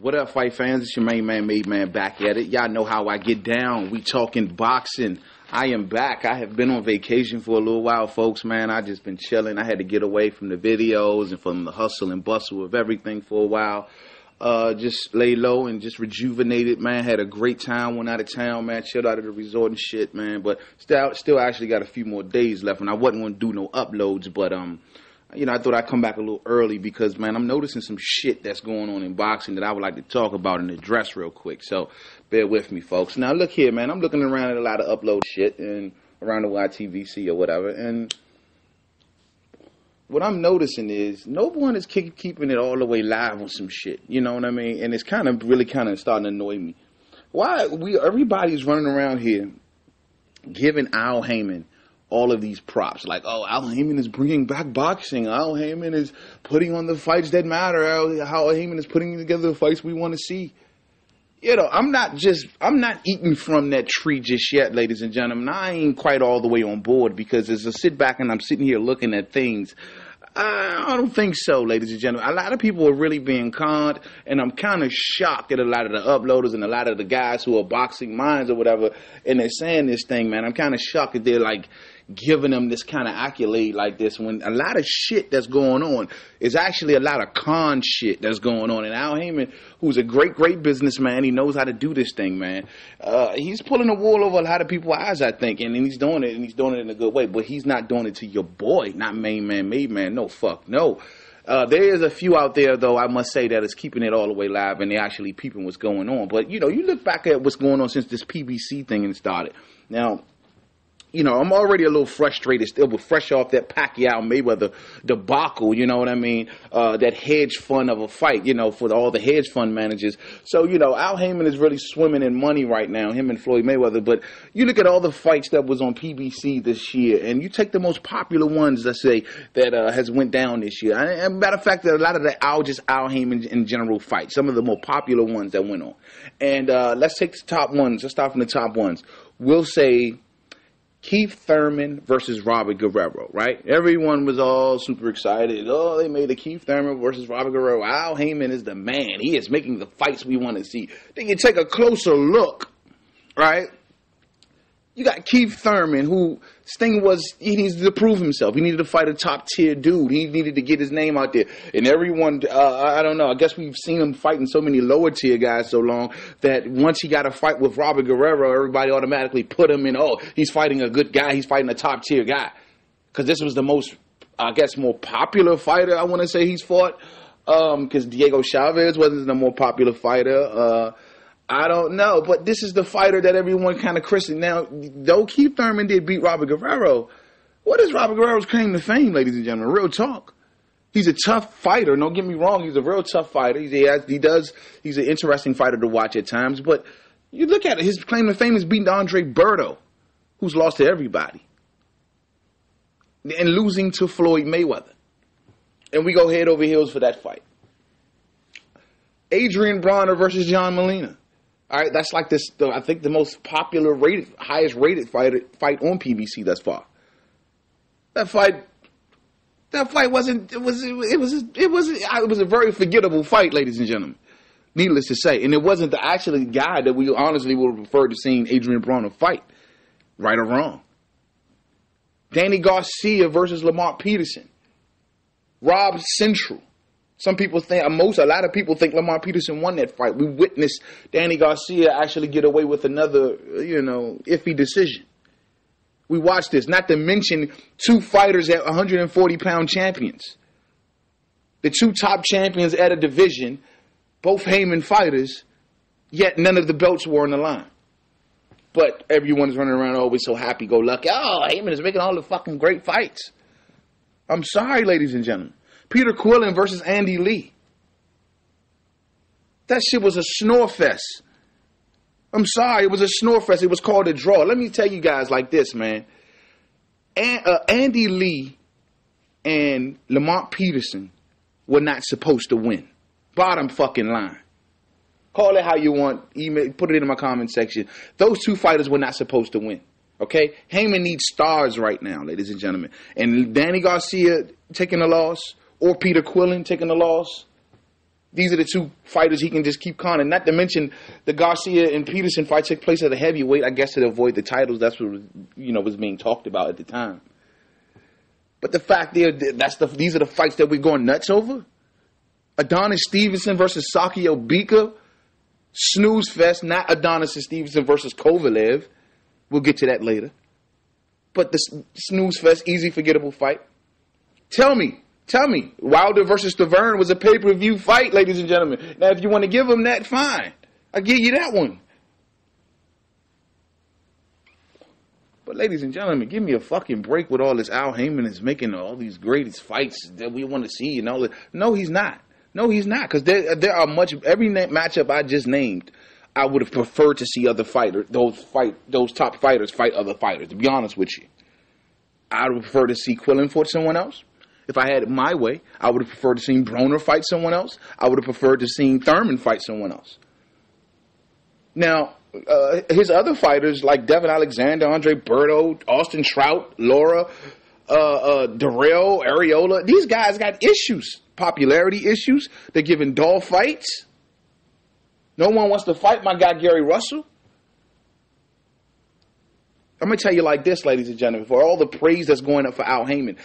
What up, fight fans? It's your main man, made man, back at it. Y'all know how I get down. We talking boxing. I am back. I have been on vacation for a little while, folks, man. I just been chilling. I had to get away from the videos and from the hustle and bustle of everything for a while. Just lay low and just rejuvenated, man. Had a great time. Went out of town, man. Chilled out of the resort and shit, man. But still actually got a few more days left, and I wasn't going to do no uploads, but you know, I thought I'd come back a little early because, man, I'm noticing some shit that's going on in boxing that I would like to talk about and address real quick. So bear with me, folks. Now, look here, man. I'm looking around at a lot of upload shit and around the YTVC or whatever, and what I'm noticing is no one is keeping it all the way live on some shit. You know what I mean? And it's really starting to annoy me. Why everybody's running around here giving Al Haymon all of these props, like, oh, Al Haymon is bringing back boxing. Al Haymon is putting on the fights that matter. Al Haymon is putting together the fights we want to see. You know, I'm not eating from that tree just yet, ladies and gentlemen. I ain't quite all the way on board because as I sit back and I'm sitting here looking at things, I don't think so, ladies and gentlemen. A lot of people are really being conned, and I'm kind of shocked at a lot of the uploaders and a lot of the guys who are boxing minds or whatever, and they're saying this thing, man. I'm kind of shocked that they're like giving them this kind of accolade like this when a lot of shit that's going on is actually a lot of con shit that's going on. And Al Haymon, who's a great businessman, he knows how to do this thing, man. He's pulling the wool over a lot of people's eyes, I think, and he's doing it in a good way. But he's not doing it to your boy, not main man, made man. No, fuck, no. There is a few out there, though, I must say, that is keeping it all the way live and they're actually peeping what's going on. But, you know, you look back at what's going on since this PBC thing started. Now, you know, I'm already a little frustrated still, but fresh off that Pacquiao-Mayweather debacle, you know what I mean? That hedge fund of a fight, you know, for all the hedge fund managers. So, you know, Al Haymon is really swimming in money right now, him and Floyd Mayweather. But you look at all the fights that was on PBC this year, and you take the most popular ones, let's say, that has went down this year. And matter of fact, a lot of the Al Haymon in general fights, some of the more popular ones that went on. And let's take the top ones. Let's start from the top ones. We'll say Keith Thurman versus Robert Guerrero, right? Everyone was all super excited. Oh, they made the Keith Thurman versus Robert Guerrero. Al Haymon is the man. He is making the fights we want to see. Then you take a closer look, right? You got Keith Thurman, who his thing was he needs to prove himself. He needed to fight a top-tier dude. He needed to get his name out there. And everyone, I don't know, I guess we've seen him fighting so many lower-tier guys so long that once he got a fight with Robert Guerrero, everybody automatically put him in, oh, he's fighting a good guy. He's fighting a top-tier guy. Because this was the most, I guess, more popular fighter, I want to say he's fought. Because Diego Chavez wasn't the more popular fighter. I don't know, but this is the fighter that everyone kind of christened. Now, though Keith Thurman did beat Robert Guerrero, what is Robert Guerrero's claim to fame, ladies and gentlemen? Real talk. He's a tough fighter. Don't get me wrong. He's a real tough fighter. He's an interesting fighter to watch at times. But you look at it, his claim to fame is beating Andre Berto, who's lost to everybody, and losing to Floyd Mayweather. And we go head over heels for that fight. Adrian Bronner versus John Molina. All right, that's like this. I think the most popular highest rated fight on PBC thus far. That fight wasn't. It was a very forgettable fight, ladies and gentlemen. Needless to say, and it wasn't the actually guy that we honestly would have preferred to seeing Adrian Bronner fight, right or wrong. Danny Garcia versus Lamont Peterson. Rob Central. Some people think, a lot of people think Lamar Peterson won that fight. We witnessed Danny Garcia actually get away with another, iffy decision. We watched this, not to mention two fighters at 140-pound champions. The two top champions at a division, both Haymon fighters, yet none of the belts were on the line. But everyone's running around always so happy-go-lucky. Oh, Haymon is making all the fucking great fights. I'm sorry, ladies and gentlemen. Peter Quillen versus Andy Lee. That shit was a snore fest. I'm sorry, it was a snore fest. It was called a draw. Let me tell you guys like this, man. Andy Lee and Lamont Peterson were not supposed to win. Bottom fucking line. Call it how you want. Email, put it in my comment section. Those two fighters were not supposed to win. Okay? Haymon needs stars right now, ladies and gentlemen. And Danny Garcia taking a loss, or Peter Quillen taking a loss, These are the two fighters he can just keep conning. Not to mention the Garcia and Peterson fight took place at a heavyweight, I guess, to avoid the titles. That's what was being talked about at the time. But the fact these are the fights that we're going nuts over. Adonis Stevenson versus Sakio Bika, snooze fest. Not Adonis and Stevenson versus Kovalev. We'll get to that later. But the snooze fest, easy, forgettable fight. Tell me, Wilder versus Taverne was a pay-per-view fight, ladies and gentlemen. Now, if you want to give him that, fine. I'll give you that one. But, ladies and gentlemen, give me a fucking break with all this. Al Haymon is making all these greatest fights that we want to see and all that. No, he's not. Because there are every matchup I just named, I would have preferred to see other fighters, those top fighters fight other fighters, to be honest with you. I would prefer to see Quillen fight someone else. If I had it my way, I would have preferred to see Broner fight someone else. I would have preferred to see Thurman fight someone else. Now, his other fighters like Devin Alexander, Andre Berto, Austin Trout, Laura, Darrell, Areola, these guys got issues, popularity issues. They're giving dull fights. No one wants to fight my guy Gary Russell. I'm going to tell you like this, ladies and gentlemen, for all the praise that's going up for Al Haymon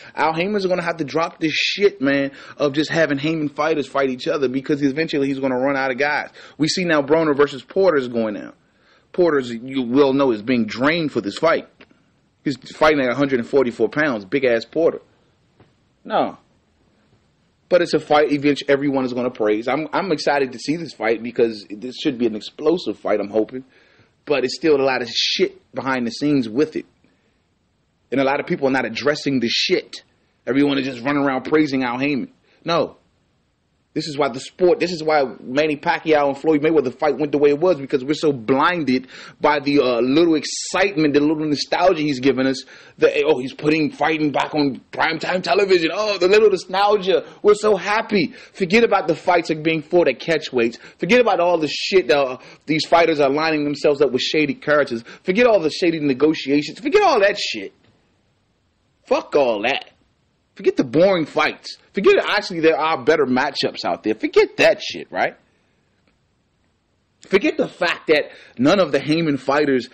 is going to have to drop this shit, man, of just having Haymon fighters fight each other, because eventually he's going to run out of guys. We see now Broner versus Porter is going down. Porter's, you will know, is being drained for this fight. He's fighting at 144 pounds, big-ass Porter. No. But it's a fight eventually everyone is going to praise. I'm excited to see this fight because this should be an explosive fight, I'm hoping. But it's still a lot of shit behind the scenes with it. And a lot of people are not addressing the shit. Everyone is just running around praising Al Haymon. No. This is why Manny Pacquiao and Floyd Mayweather fight went the way it was, because we're so blinded by the little excitement, the little nostalgia he's giving us. He's putting fighting back on primetime television. Oh, the little nostalgia. We're so happy. Forget about the fights that are being fought at catchweights. Forget about all the shit these fighters are lining themselves up with shady characters. Forget all the shady negotiations. Forget all that shit. Fuck all that. Forget the boring fights. Forget actually there are better matchups out there. Forget that shit, right? Forget the fact that none of the Haymon fighters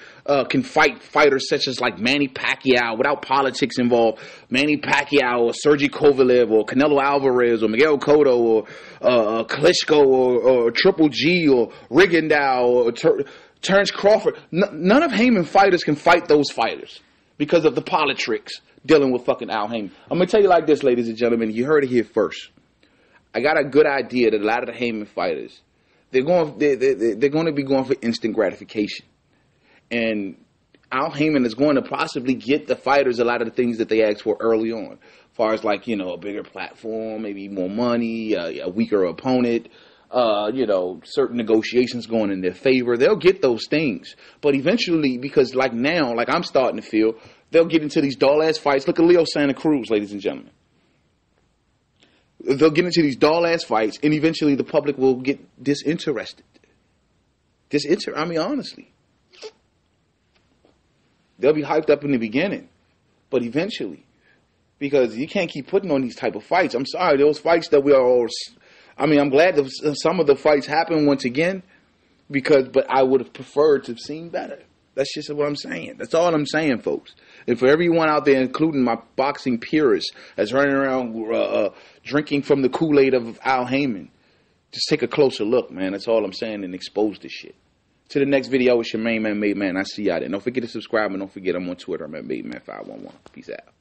can fight fighters such as like Manny Pacquiao without politics involved. Manny Pacquiao or Sergey Kovalev or Canelo Alvarez or Miguel Cotto or Klitschko or Triple G or Rigondeaux or Terrence Crawford. None of Haymon fighters can fight those fighters because of the politics dealing with fucking Al Haymon. I'm going to tell you like this, ladies and gentlemen. You heard it here first. I got a good idea that a lot of the Haymon fighters, they're going to be going for instant gratification. And Al Haymon is going to possibly get the fighters a lot of the things that they asked for early on. As far as like, a bigger platform, maybe more money, a weaker opponent, certain negotiations going in their favor. They'll get those things. But eventually, because like now, like I'm starting to feel, they'll get into these dull-ass fights. Look at Leo Santa Cruz, ladies and gentlemen. They'll get into these dull-ass fights, and eventually the public will get disinterested. Honestly. They'll be hyped up in the beginning, but eventually. Because you can't keep putting on these type of fights. I'm sorry, those fights that we are all... I'm glad that some of the fights happen once again, but I would have preferred to have seen better. That's just what I'm saying. That's all I'm saying, folks. And for everyone out there, including my boxing purists that's running around drinking from the Kool-Aid of Al Haymon, just take a closer look, man. That's all I'm saying, and expose this shit. To the next video, it's your main man, Made Man. I see y'all there. Don't forget to subscribe, and don't forget I'm on Twitter. I'm at MadeMan511. Peace out.